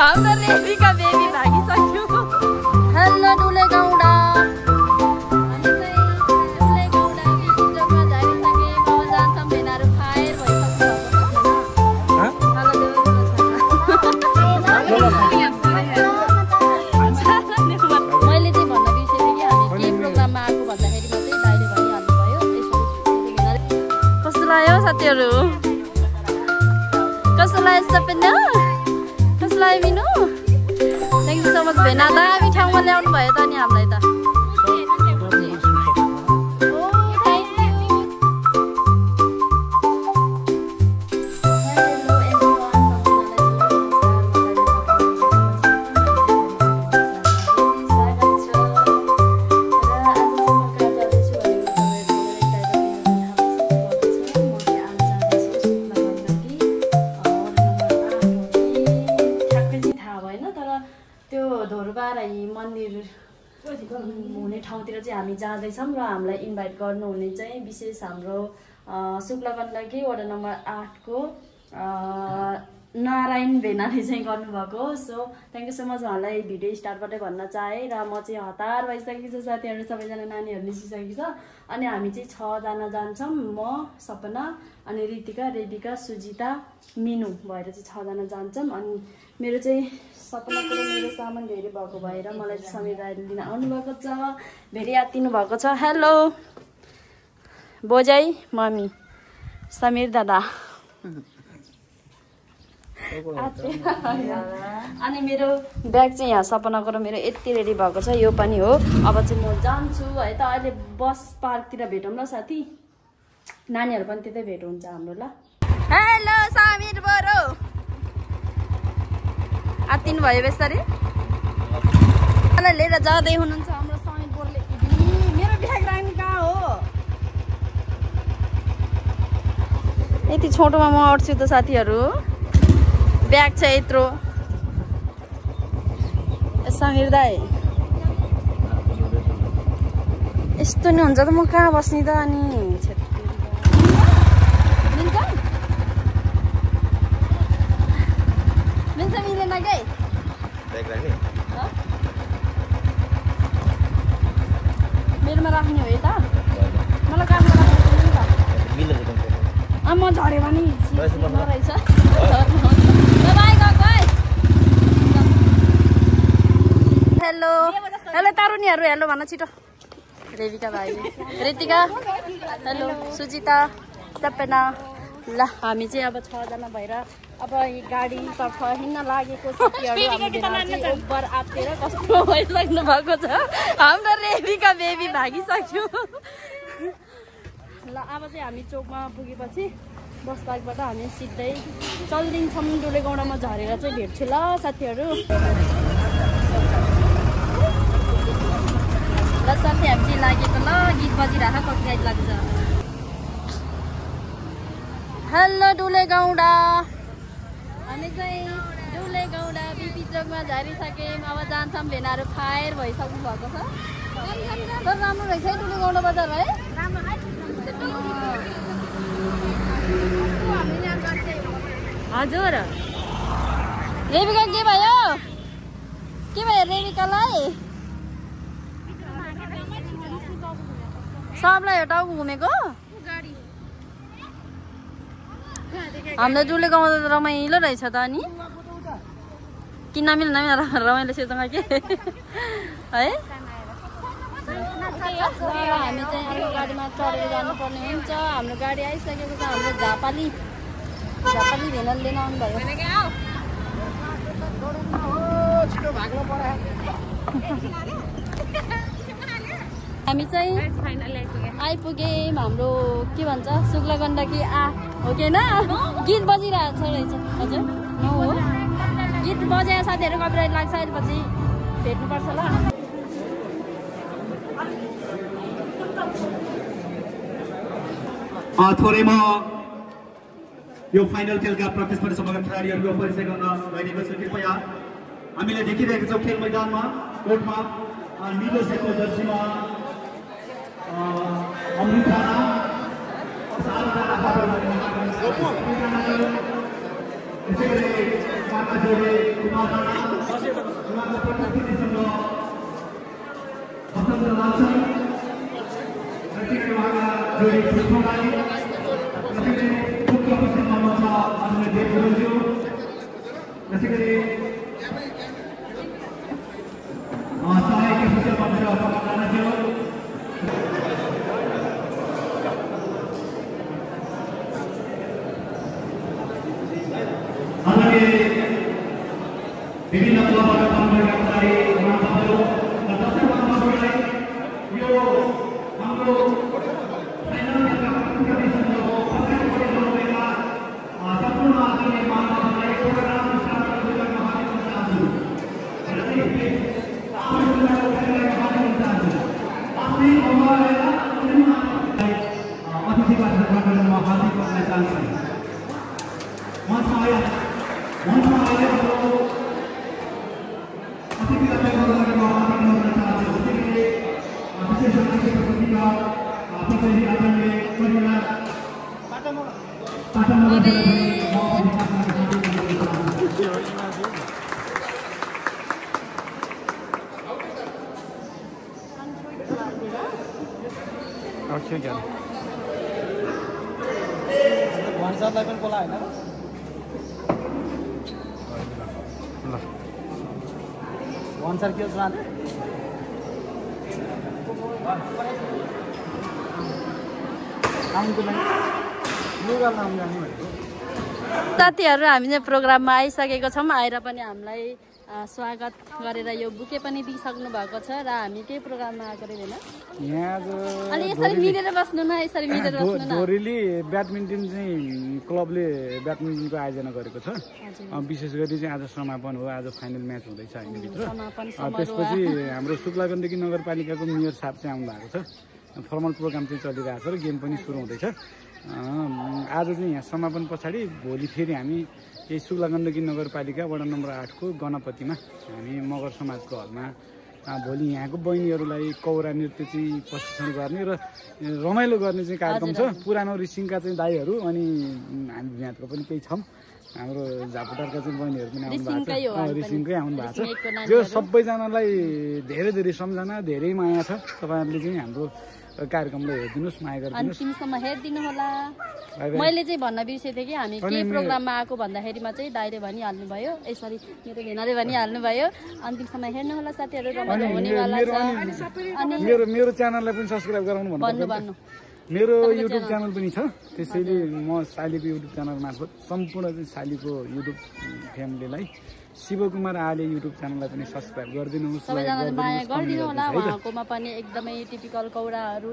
हाम्रो रेबीका baby भागिसक्यो। Hello डुले गौडा, हामी चाहिँ डुले गौडा बेबी चोकमा झारिसके अब जान्छौँ। भेनाहरू फायर भइसक्नु मैले चाहिँ भन्न बिर्सेँ कि हामी के प्रोग्राममा आएको भन्दाखेरि मात्रै दाइले भनिहाल्नु भयो। कस्तो लाग्यो साथीहरू? कस्तो लाग्यो सपना? कस्तो लाग्यो Minu? Thank you so much भेना, दामी ठाउँमा ल्याउनु भयो त नि हामीलाई त। हुने ठाउँतिर चाहिँ हामी जाँदैछौँ र हामीलाई इन्भाइट गर्नुहुने चाहिँ विशेष हाम्रो शुक्ला गण्डकी वडा नम्बर 8 को नारायण भेनाले चाहिँ गर्नुभएको। So thank you so much. उहाँलाई भिडियो स्टार्टबाटै भन्न चाहेँ र म चाहिँ हतार भइसकेको छु। साथीहरू सबैजना नानीहरू निस्किसकेको छ अनि हामी चाहिँ 6 जना जान्छौँ। म, सपना, अनि रितिका, रेबिका, सुजिता, मिनु भएर चाहिँ 6 जना जान्छौँ। अनि मेरो चाहिँ सपनाको मेरो सामान धेरै भएको भएर मलाई चाहिँ समीर दाइले लिन आउनुभएको छ। धेरै आत्तिनु भएको छ। हेलो बोजाई, मम्मी, समीर दादा। अनि मेरो ब्याग चाहिँ यहाँ सपनाको र मेरो यति रेडी भएको छ। यो पनि हो। अब चाहिँ म जान्छु है त। अहिले बस पार्कतिर भेटौँ ल साथी। नानीहरू पनि त्यतै भेट हुन्छ हाम्रो ल। हेलो समीर बरो, आत्तिनु भयो बेसरी? मलाई लिएर जाँदै हुनुहुन्छ हाम्रो समीर बोरले। मेरो ब्याग राख्ने कहाँ हो? यति छोटोमा म अट्छु त साथीहरू। ब्याग छ यत्रो। समीर दाइ यस्तो नि हुन्छ त म कहाँ बस्ने त? अनि मिल्छ मिलेन के? मेरोमा राख्ने हो यता? मलाई काममा राख्नु नि त। म झऱ्यो भने रहेछ। हेलो हेलो तारुनीहरू, हेलो भन छिटो। रेबिका भाइले, रितिका, हेलो, सुजिता, सपना। ल हामी चाहिँ अब 6 जना भएर अब गाडीतर्फ हिँड्न लागेको छ। ओभर आत्तेर कस्तो भइसक्नु भएको छ। हाम्रो रेबिका बेबी भागिसक्यो। ल अब चाहिँ हामी चोकमा पुगेपछि बस पार्कबाट हामी सिधै चल्दिन्छौँ। डुले गौडामा झरेर चाहिँ भेट्छु ल साथीहरू। ल साथी हामी चाहिँ लागेको ल। गीत बजिरहेको कपिराइट लाग्छ। हेलो डुले गौडा, हामी चाहिँ डुले गौडा बिपी चोकमा झरिसक्यौँ। अब जान्छौँ। भेनाहरू फायर भइसक्नु भएको छ। तर राम्रो रहेछ है डुले गौडा बजार है। हजुर रेबिका के भयो? के भयो रेबिकालाई? सबलाई हो टाउको घुमेको? हाम्रो डुले गाउँमा त रमाइलो रहेछ त। अनि किन नमिल रमाइलो सेतोमा के है? हामी चाहिँ अर्को गाडीमा चढेर जानुपर्ने हुन्छ। हाम्रो गाडी आइसकेको छ। हाम्रो झापाली भेनाले लिन आउनुभयो। हामी चाहिँ आइपुग्यौँ। हाम्रो के भन्छ शुक्ला गण्डकी 8 हो कि होइन? गीत बजिरहेको छ रहेछ। हजुर हो गीत बजाएर साथीहरू कपिराइट लाग्छ। अहिले पछि भेट्नुपर्छ ल। थोरैमा यो फाइनल खेलका प्रतिस्पर्धीसँगका खेलाडीहरूको परिचय गर्न गइरहेको छ। कृपया हामीले देखिरहेको छौँ खेल मैदानमा कोर्टमा नीलो सेतो जर्सीमा अमृताना त्यसैगरी विभिन्न तहबाट काम गरेका उहाँहरू र दर्शक महानुभावहरूलाई यो हाम्रो फाइनलका प्रतियोगिताको पछाडि परेको बेला सम्पूर्ण आदरणीय महानुभावहरूलाई प्रोग्राम स्टार्ट गर्न हार्दिक चाहन्छु। र चाहिँ आफूहरूको कार्यक्रमलाई हार्दिक चाहन्छु। आफ्नै अगुवालाई अतिथिबाट गर्न म हार्दिक गर्न चाहन्छु। मञ्चमा आए हाम्रो वाट्सएपलाई पनि बोला होइन वान्सर के छ साथीहरू हामी चाहिँ प्रोग्राममा आइसकेको छौँ। आएर पनि हामीलाई स्वागत गरेर यो बुके पनि दिइसक्नु भएको छ र हामी केही प्रोग्राममा आएको होइन। अनि यसरी मिलेर बस्नु न, यसरी मिलेर बस्नु न। दोरेली ब्याडमिन्टन चाहिँ क्लबले ब्याडमिन्टनको आयोजना गरेको छ। विशेष गरी चाहिँ आज समापन हो, आज फाइनल म्याच हुँदैछ होइन भित्र। त्यसपछि हाम्रो शुक्लागण्डकी नगरपालिकाको मेयर साहब चाहिँ आउनु भएको छ। फर्मल प्रोग्राम चाहिँ चलिरहेको छ र गेम पनि सुरु हुँदैछ। आज चाहिँ यहाँ समापन पछाडि भोलि फेरि हामी यही शुक्लागण्डकी नगरपालिका वडा नम्बर 8 को गणपतिमा हामी मगर समाजको हलमा भोलि यहाँको बहिनीहरूलाई कौरा नृत्य चाहिँ प्रशिक्षण गर्ने र रमाइलो गर्ने चाहिँ कार्यक्रम छ। पुरानो रिसिङका चाहिँ दाईहरू अनि हामी भ्यातको पनि केही छौँ। हाम्रो झापुटारका चाहिँ बहिनीहरू पनि आउनु भएको छ, रिसिङकै आउनु भएको छ। यो सबैजनालाई धेरै धेरै सम्झना, धेरै माया छ। तपाईँहरूले चाहिँ हाम्रो कार्यक्रमलाई हेरिदिनुहोस्, माया गरिदिनुहोस्, अन्तिमसम्म हेरिदिनु होला। मैले चाहिँ भन्न बिर्सेँ थिएँ कि हामी के प्रोग्राममा आएको भन्दाखेरिमा चाहिँ दाइले भनिहाल्नु भयो, यसरी मेरो भेनाले भनिहाल्नु भयो। अन्तिमसम्म हेर्नु होला साथीहरू, रमाइलो हुनेवाला छ। अनि मेरो च्यानललाई पनि सब्सक्राइब गराउनु भन्नु। मेरो युट्युब च्यानल पनि छ, त्यसैले म सालीको युट्युब च्यानल मार्फत सम्पूर्ण चाहिँ सालीको युट्युब फ्यामिलीलाई शिवकुमार आले युट्युब च्यानललाई पनि सब्सक्राइब गरिदिनुहोस्, सबैजनाले माया गरिदिनु होला। उहाँकोमा पनि एकदमै टिपिकल कौराहरू,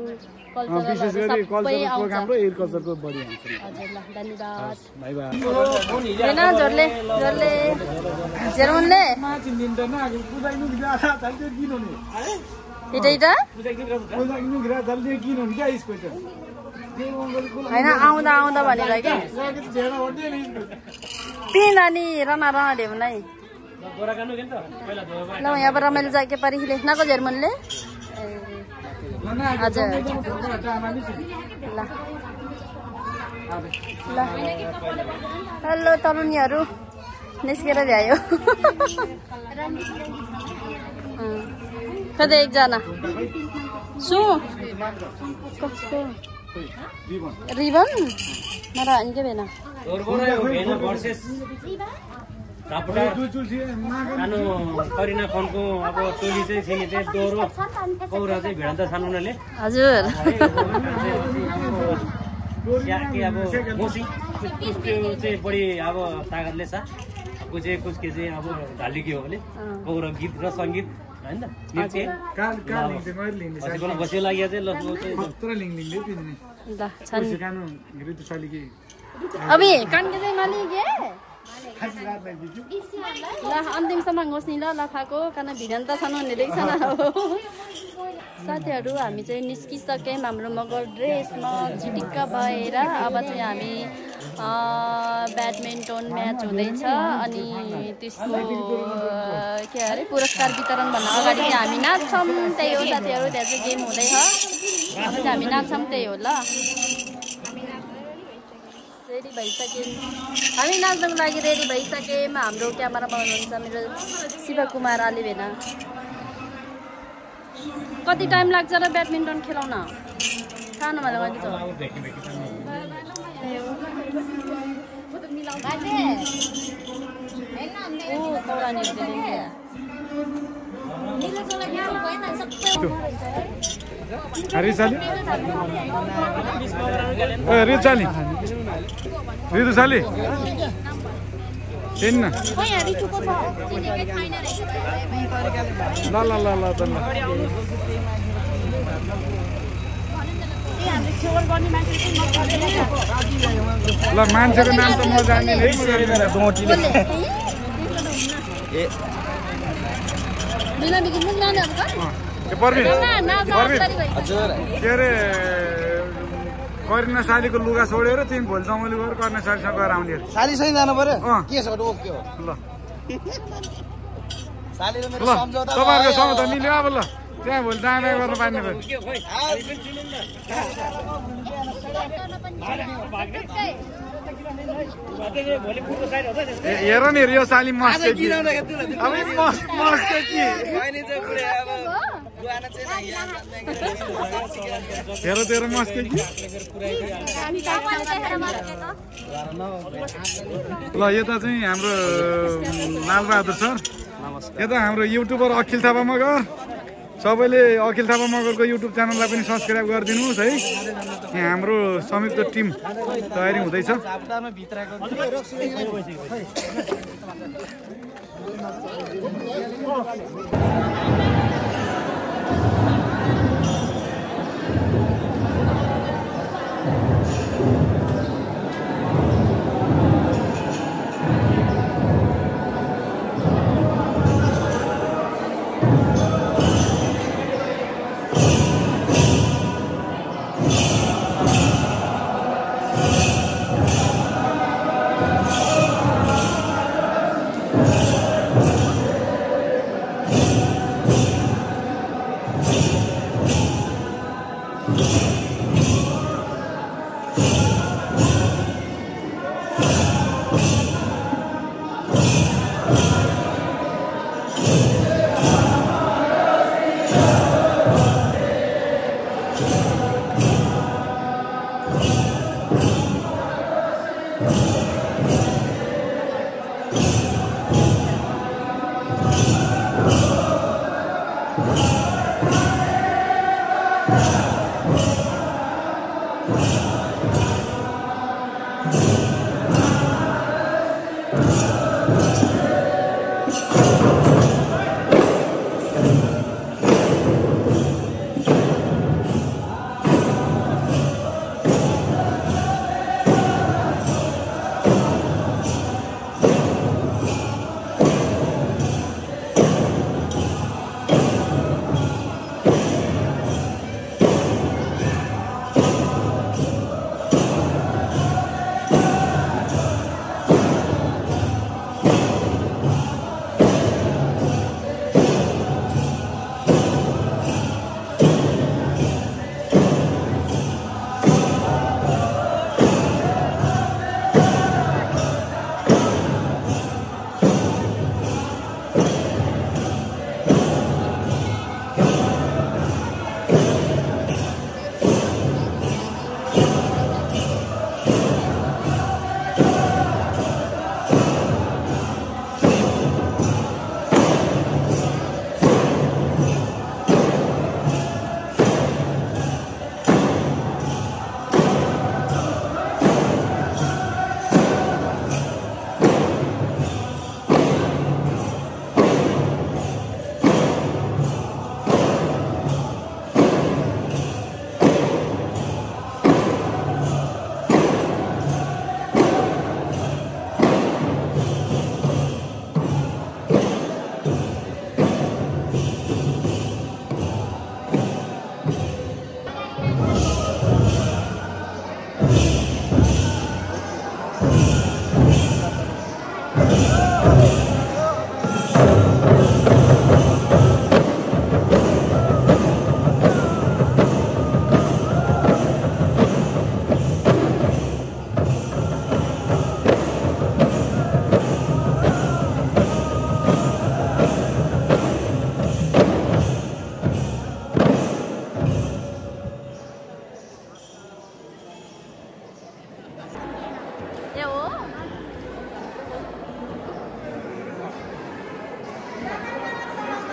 विशेष गरी कल्चरल प्रोग्राम र एग्रिकल्चरको बढी आउँछ। हजुर ल, धन्यवाद। By by. हैन जोरले जोरले जेरमनले इटा होइन आउँदा आउँदा भनेर क्या त्यही नानी रमा ल्याउनु है ल। यहाँबाट रमाइलो जाके पारिले नको जेरमनले हजुर ल ल। हेलो तरुणीहरू निस्केर ल्यायो कतै एकजना सु कसको रिबन मरा इनके बेना सानो करिना फनको अब टोली चाहिँ छिने चाहिँ दोहोरो कौरा चाहिँ भिडन्त छन् उनीहरूले। हजुर के अब मोसी चाहिँ बढी अब तागतले छ। कुचे कुचके चाहिँ अब ढालिके हो भने कौरा गीत र सङ्गीत होइन नृत्य बसियो लागि चाहिँ अभी कानके चाहिँ मालिके ल अन्तिमसम्म घोस्नी ल लफाको कान भिडन्त छन् भन्ने देख्छ न। साथीहरू हामी चाहिँ निस्किसक्यौँ हाम्रो मगर ड्रेसमा चिटिक्क भएर। अब चाहिँ हामी ब्याडमिन्टन म्याच हुँदैछ अनि त्यसको के अरे पुरस्कार वितरण भन्न अगाडि चाहिँ हामी नाच्छौँ। त्यही हो साथीहरू, त्यहाँ चाहिँ गेम हुँदैछ, अब चाहिँ हामी नाच्छौँ, त्यही हो ल। रेडी भइसक्यौँ हामी नाच्नको लागि रेडी भइसक्यौँ हाम्रो क्यामेरामा हुनुहुन्छ मेरो शिव कुमार आलिभेना कति टाइम लाग्छ र ब्याडमिन्टन खेलाउन खानु मलाई कति छ ओ कौरानीहरु रिचाली रिचाली रितुसाली चिन्न ल ल ल ल ल मान्छेको नाम त म जान्दिनँ के अरे करिना सालीको लुगा छोडेर तिमी भोलि चौमली गएर करिना सालीसँग गएर आउने सालीसँग जानु पर्यो के छ ओके हो ल सालीले मेरो ल सम्झौता तपाईँहरूको सम्झौता मिल्यो अब ल त्यहाँ भोलि जाँदा गर्न पार्ने भयो हेर नि यो साली मस्के कि अब मस्के कि हेर तेरो मस्के कि ल यता चाहिँ हाम्रो लालबहादुर सर यता हाम्रो युट्युबर अखिल थापा मगर सबैले अखिल थापा मगरको युट्युब च्यानललाई पनि सब्सक्राइब गरिदिनुहोस् है यहाँ हाम्रो संयुक्त टिम तयारी हुँदैछ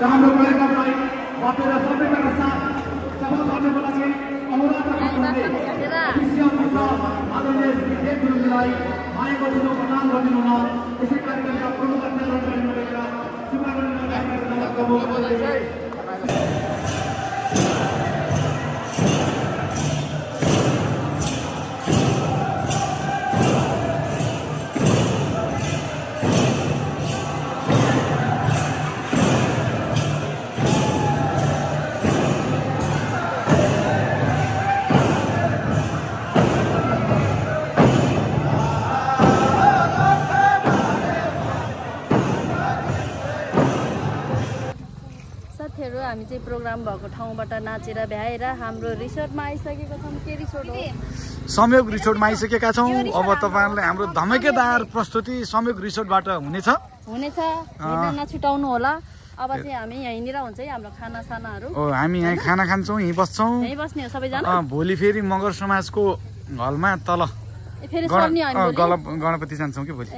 हाम्रो कार्यक्रमलाई बटेर सबैका साथ सफल गर्नको लागि अहोरात्र खानुपर्ने कृषि मित्र आदरणीय श्री देव गुरुङलाई मायाको चुनाव प्रदान गरिदिनु हुन यसै कार्यक्रमका प्रमुख अतिथिहरू मिलेर शुभकामना हामी चाहिँ प्रोग्राम भएको ठाउँबाट नाचेर भ्याएर हाम्रो रिसोर्टमा आइसकेको छौँ। के रिसोर्ट हो? संयोग रिसोर्टमा आइसकेका छौँ। अब तपाईहरुले हाम्रो धमाकेदार प्रस्तुति संयोग रिसोर्टबाट हुनेछ नछुटाउनु होला। अब चाहिँ हामी यहीँनिर हुन्छ है हाम्रो खाना सानाहरू। हामी यहाँ खाना खान्छौँ, यहीँ बस्छौँ, यहीँ बस्ने हो सबैजना। भोलि फेरि मगर समाजको हलमा तल गणपति जान्छौँ कि भोलि।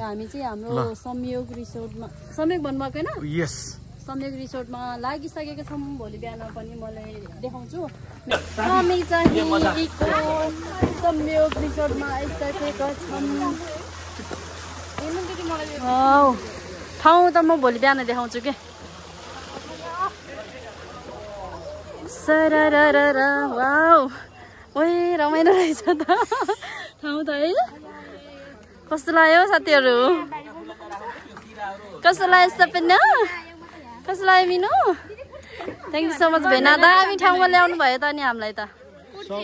हामी चाहिँ हाम्रो संयोग रिसोर्टमा संयोग भन्नुभएको होइन? यस, संयोग रिसोर्टमा लागिसकेको छौँ। भोलि बिहान पनि मलाई देखाउँछु। हामी चाहिँ संयोग रिसोर्टमा आइसकेका छौँ। ठाउँ त म भोलि बिहान देखाउँछु के। सरररर वाउ, ओइ रमाइलो रहेछ त ठाउँ त है। कस्तो लाग्यो साथीहरू? कस्तो लाग्यो सपना? कस्तो लाग्यो Minu? Thank you so much भेना। दामी ठाउँमा ल्याउनु भयो त नि हामीलाई त। ओ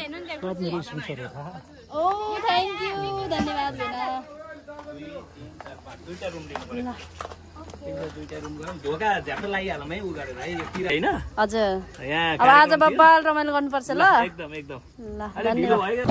थ्याङ्क यू, धन्यवाद भेना। हजुर, अब आज बब्बाल रमाइलो गर्नुपर्छ ल। एकदम एकदम ल धन्यवाद।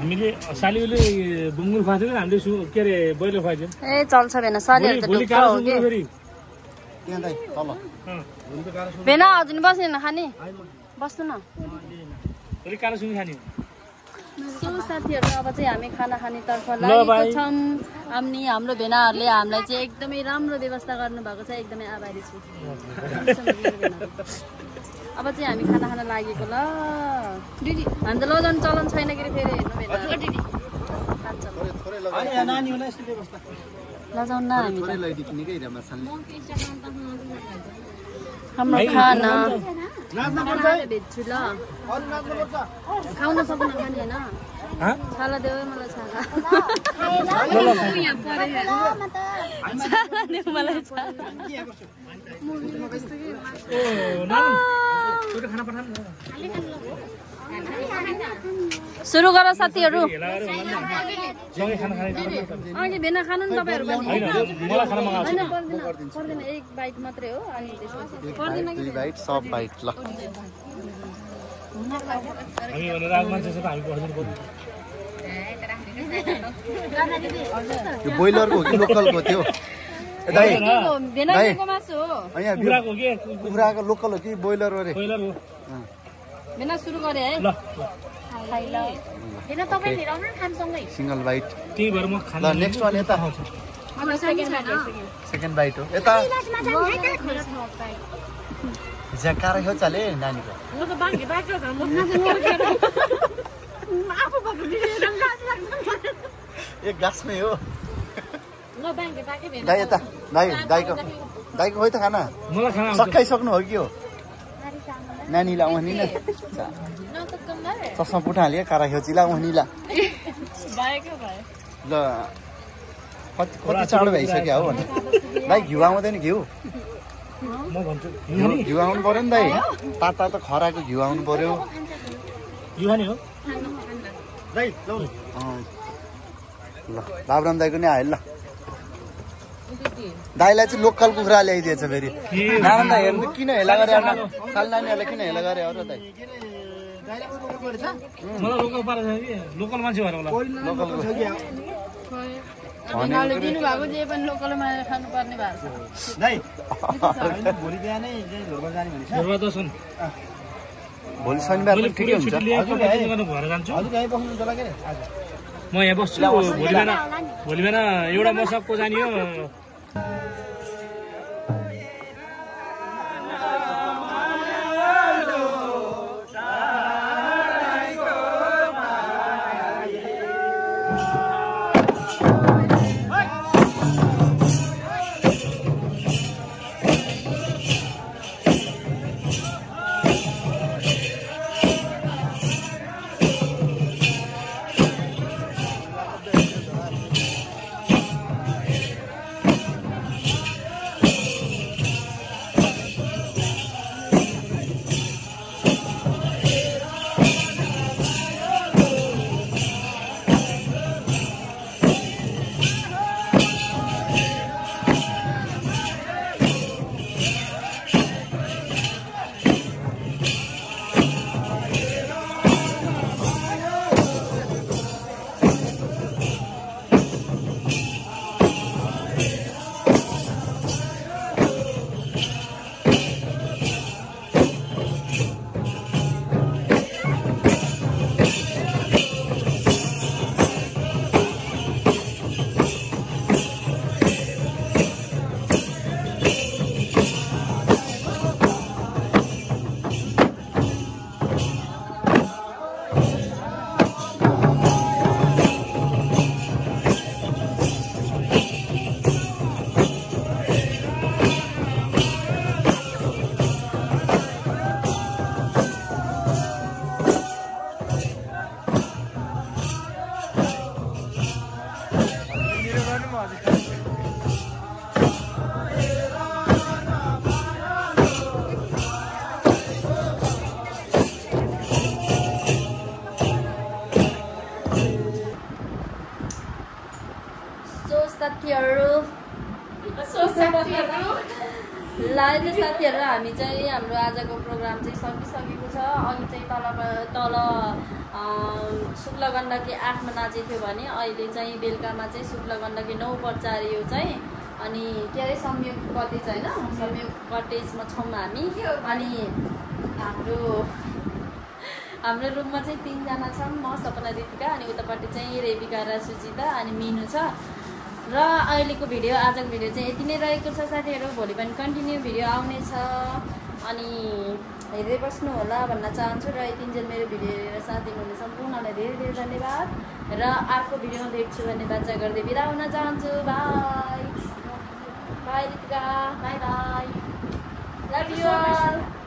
हामीले सालीले बुङ्गुर खुवाएको थियो हामीले के अरे ब्रोइलर खुवाएको ए चल्छ भेना सालीहरु त ढुक्क हो के भेना हजुर बस्दैन खाने बस्नु न भोलि कालो सुँगुर खाने सो साथीहरु अब चाहिँ हामी खाना खाने तर्फ लागेको छौं अनि हाम्रो भेनाहरुले हामीलाई चाहिँ एकदमै राम्रो व्यवस्था गर्नु भएको छ एकदमै आभारी छु अब चाहिँ हामी खाना खान लागेको ल दिदी हामी त लजाउनु चलन छैन के फेरि हेर्नु भेना दिदी अनि नानीहरुलाई यस्तो व्यवस्था लजाउन न हामी थोरै लैदिनु निकै रमा छन् हाम्रो खाना नाच्न पर्छ भेट्छु ल अरु नाच्न पर्छ खाउन सक्नु खाने हैन छाला देऊ मलाई छाला यहाँ परे छाला देऊ मलाई छाला सुरु गर साथीहरु अघि भेना खानु नि तपाईहरु पनि हैन पर्दैन एक बाइट मात्रै हो अनि त्यसपछि पर्दैन कि दुई बाइट सब बाइट ल हामी भनेर आज मान्छे हामी बस्नु पर्यो यो बोइलरको हो कि लोकलको थियो दाइ भेनाको मासु हो यहाँ कुखुराको के कुखुराको लोकल हो कि बोइलर हो रे ब्रोइलर हो भेना सुरु गरे है ल खाइ ल भेना तपाईं लिएर आउनु न खामसँगै सिंगल बाइट त्यही भएर म खाना ल नेक्स्ट वान यता अब सेकेन्ड हैन सेकेन्ड बाइट हो यता जकारा हो चले नानीको म त बाँकी बाँकी छ म आफू भएको भिडियो गास लाग्छ एक गासमै हो ल बाँकी बाँकी भेना दाइ यता दाइको खोइ त खाना मलाई खाना सकाइसक्नु हो कि हो नानीलाई आउनी न चस्मा पुठा हाल्यो कारा खेउचीलाई आउनीला बाएको भयो ल कति चाँडो भइसक्यो हो भने दाइ घिउ आउँदैन घिउ म भन्छु घिउ आउनु पर्यो नि दाइ तातो त खराको घिउ आउनु पर्यो यो खाने हो दाइ ल बाबुराम दाइको नि आयो ल दाइलाई चाहिँ लोकल कुखुरा ल्याइदिएछ फेरि नारायण दाइ हेर्नु किन हेला गरे साल नानीहरूलाई किन हेला गरे हो र दाइ मलाई लोकल पारेको छ कि लोकल मान्छे भएर होला दिनुभएको जे पनि लोकलमा खानुपर्ने भएको छ दाइ भोलि बिहानै झोलमा जाने भनेछ घरमा त सुन भोलि शनिबार पनि ठिकै हुन्छ भएर जान्छु हजुर यहीँ बस्नुहुन्छ होला के अरे म यहाँ बस्छु भोलि बिहान एउटा मसकको जाने हो साथीहरू हामी चाहिँ हाम्रो आजको प्रोग्राम चाहिँ सकिसकेको छ। अघि चाहिँ तल शुक्ल गण्डकी 8 मा नाचेको थियो भने अहिले चाहिँ बेलुकामा चाहिँ शुक्ल गण्डकी 9 पर्चार यो चाहिँ अनि के अरे संयोग कटेज होइन संयोग कटेजमा छौँ हामी। अनि हाम्रो रुममा चाहिँ 3 जना छौँ, म सपना रितिका अनि उतापट्टि चाहिँ रेबिका र सुजिता अनि मिनु छ। र अहिलेको भिडियो आजको भिडियो चाहिँ यति नै रहेको छ साथीहरू। भोलि पनि कन्टिन्यू भिडियो आउनेछ अनि हेर्दै बस्नु होला भन्न चाहन्छु। र यतिन्जेल मेरो भिडियो हेरेर साथ दिनुहुने सम्पूर्णलाई धेरै धेरै धन्यवाद। र अर्को भिडियोमा भेट्छु भन्ने बाचा गर्दै बिदा हुन चाहन्छु। Bye bye Ritika, bye bye, love you all.